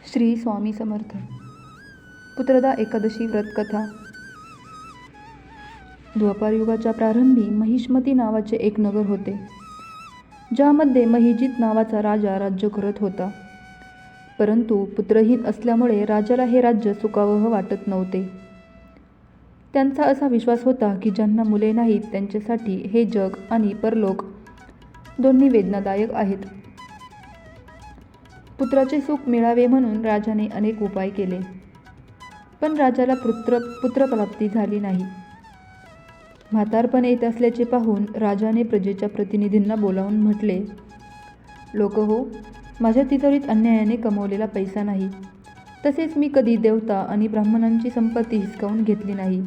श्री स्वामी समर्थ. पुत्रदा एकादशी व्रतकथा. द्वापारयुगाच्या प्रारंभी महिष्मती नावाचे एक नगर होते, ज्यामध्ये महिजित नावाचा राजा राज्य करत होता. परंतु पुत्रहीन असल्यामुळे राजाला हे राज्य सुखावह वाटत नव्हते. त्यांचा असा विश्वास होता की ज्यांना मुले नाहीत त्यांच्यासाठी हे जग आणि परलोक दोन्ही वेदनादायक आहेत. पुत्राचे सुख मिळावे म्हणून राजाने अनेक उपाय केले, पण राजाला पुत्रप्राप्ती झाली नाही. म्हातारपण येत असल्याचे पाहून राजाने प्रजेच्या प्रतिनिधींना बोलावून म्हटले, लोक हो, माझ्या तिजोरीत अन्यायाने कमवलेला पैसा नाही. तसेच मी कधी देवता आणि ब्राह्मणांची संपत्ती हिसकावून घेतली नाही.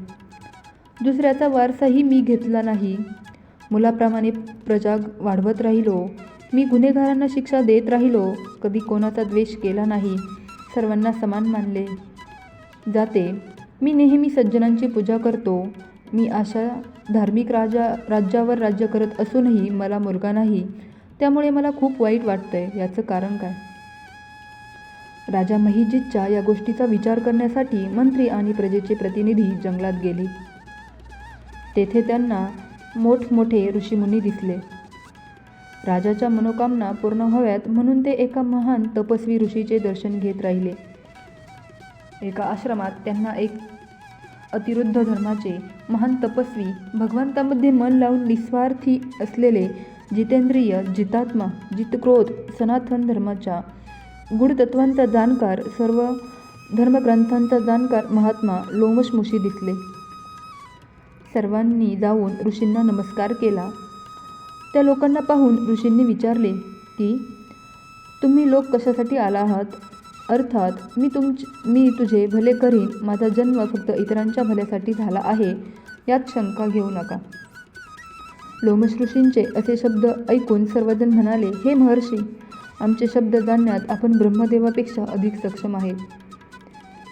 दुसऱ्याचा वारसाही मी घेतला नाही. मुलाप्रमाणे प्रजा वाढवत राहिलो. मी गुन्हेगारांना शिक्षा देत राहिलो. कधी कोणाचा द्वेष केला नाही. सर्वांना समान मानले जाते. मी नेहमी सज्जनांची पूजा करतो. मी अशा धार्मिक राज्यावर राज्य करत असूनही मला मुलगा नाही. त्यामुळे मला खूप वाईट वाटतंय. याचं कारण काय? राजा महिजितच्या या गोष्टीचा विचार करण्यासाठी मंत्री आणि प्रजेचे प्रतिनिधी जंगलात गेले. तेथे त्यांना मोठमोठे ऋषीमुनी दिसले. राजाच्या मनोकामना पूर्ण व्हाव्यात म्हणून ते एका महान तपस्वी ऋषीचे दर्शन घेत राहिले. एका आश्रमात त्यांना एक अतिरुद्ध धर्माचे महान तपस्वी, भगवंतामध्ये मन लावून निस्वार्थी असलेले, जितेंद्रिय, जितात्मा, जितक्रोध, सनातन धर्माच्या गूढ तत्वांचा जाणकार, सर्व धर्मग्रंथांचा जाणकार महात्मा लोमशमुशी दिसले. सर्वांनी जाऊन ऋषींना नमस्कार केला. त्या लोकांना पाहून ऋषींनी विचारले की तुम्ही लोक कशासाठी आला आहात? अर्थात मी तुझे भले करीन. माझा जन्म फक्त इतरांच्या भल्यासाठी झाला आहे, यात शंका घेऊ नका. लोमश ऋषींचे असे शब्द ऐकून सर्वजण म्हणाले, हे महर्षी, आमचे शब्द जाणण्यात आपण ब्रह्मदेवापेक्षा अधिक सक्षम आहे.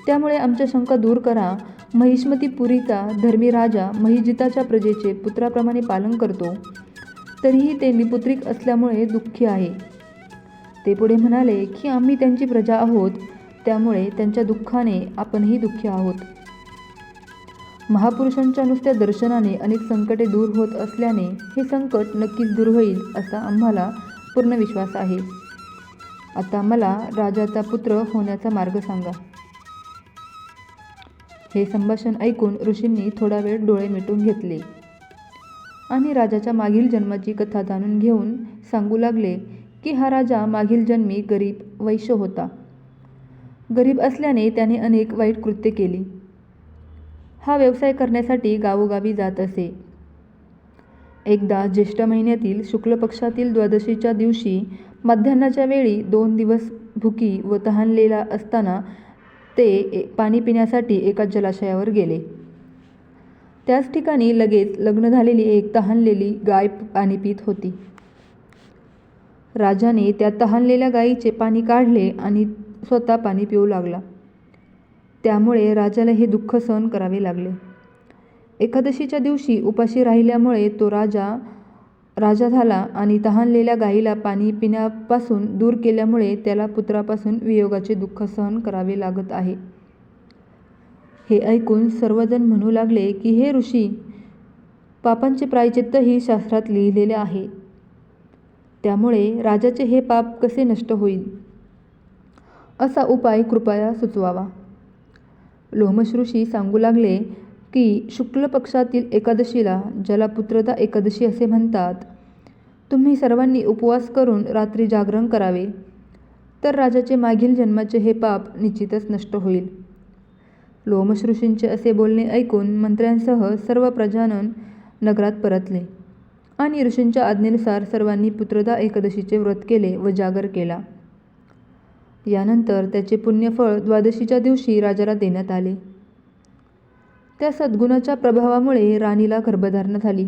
त्यामुळे आमच्या शंका दूर करा. महिष्मतीपुरीचा धर्मी राजा महिजिताच्या प्रजेचे पुत्राप्रमाणे पालन करतो, तरीही ते निपुत्रिक असल्यामुळे दुःखी आहे. ते पुढे म्हणाले की आम्ही त्यांची प्रजा आहोत, त्यामुळे त्यांच्या दुःखाने आपणही दुःखी आहोत. महापुरुषांच्या नुसत्या दर्शनाने अनेक संकटे दूर होत असल्याने हे संकट नक्कीच दूर होईल असा आम्हाला पूर्ण विश्वास आहे. आता मला राजाचा पुत्र होण्याचा मार्ग सांगा. हे संभाषण ऐकून ऋषींनी थोडा वेळ डोळे मिटून घेतले आणि राजाच्या मागील जन्माची कथा जाणून घेऊन सांगू लागले की हा राजा मागील जन्मी गरीब वैश्य होता. गरीब असल्याने त्याने अनेक वाईट कृत्ये केली. हा व्यवसाय करण्यासाठी गावोगावी जात असे. एकदा ज्येष्ठ महिन्यातील शुक्ल पक्षातील द्वादशीच्या दिवशी मध्यान्हाच्या वेळी 2 दिवस भुकी व तहानलेला असताना ते पाणी पिण्यासाठी एका जलाशयावर गेले. त्याच ठिकाणी लगेच लग्न झालेली एक तहानलेली गाय पाणी पित होती. राजाने त्या तहानलेल्या गायीचे पाणी काढले आणि स्वतः पाणी पिऊ लागला. त्यामुळे राजाला हे दुःख सहन करावे लागले. एकादशीच्या दिवशी उपाशी राहिल्यामुळे तो राजा झाला आणि तहानलेल्या गायीला पाणी पिण्यापासून दूर केल्यामुळे त्याला पुत्रापासून वियोगाचे दुःख सहन करावे लागत आहे. हे ऐकून सर्वजण म्हणू लागले की हे ऋषी, पापांचे प्रायश्चित्तही शास्त्रात लिहिलेले आहे. त्यामुळे राजाचे हे पाप कसे नष्ट होईल? असा उपाय कृपया सुचवावा. लोमश ऋषी सांगू लागले की शुक्ल पक्षातील एकादशीला, ज्याला पुत्रदा एकादशी असे म्हणतात, तुम्ही सर्वांनी उपवास करून रात्री जागरण करावे, तर राजाचे मागील जन्माचे हे पाप निश्चितच नष्ट होईल. लोमश ऋषींचे असे बोलणे ऐकून मंत्र्यांसह सर्व प्रजाजन नगरात परतले आणि ऋषींच्या आज्ञेनुसार सर्वांनी पुत्रदा एकादशीचे व्रत केले व जागर केला. यानंतर त्याचे पुण्यफळ द्वादशीच्या दिवशी राजाला देण्यात आले. त्या सद्गुणाच्या प्रभावामुळे राणीला गर्भधारणा झाली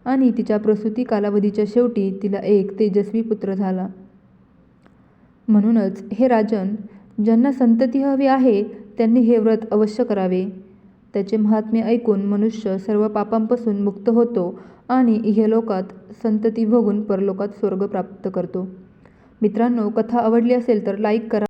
आणि तिच्या प्रसूती कालावधीच्या शेवटी तिला एक तेजस्वी पुत्र झाला. म्हणूनच हे राजन, ज्यांना संतती हवी आहे त्यांनी हे व्रत अवश्य करावे. त्याचे महात्म्य ऐकून मनुष्य सर्व पापांपासून मुक्त होतो आणि इहलोकात संतती भोगून परलोकात स्वर्ग प्राप्त करतो. मित्रांनो, कथा आवडली असेल तर लाईक करा.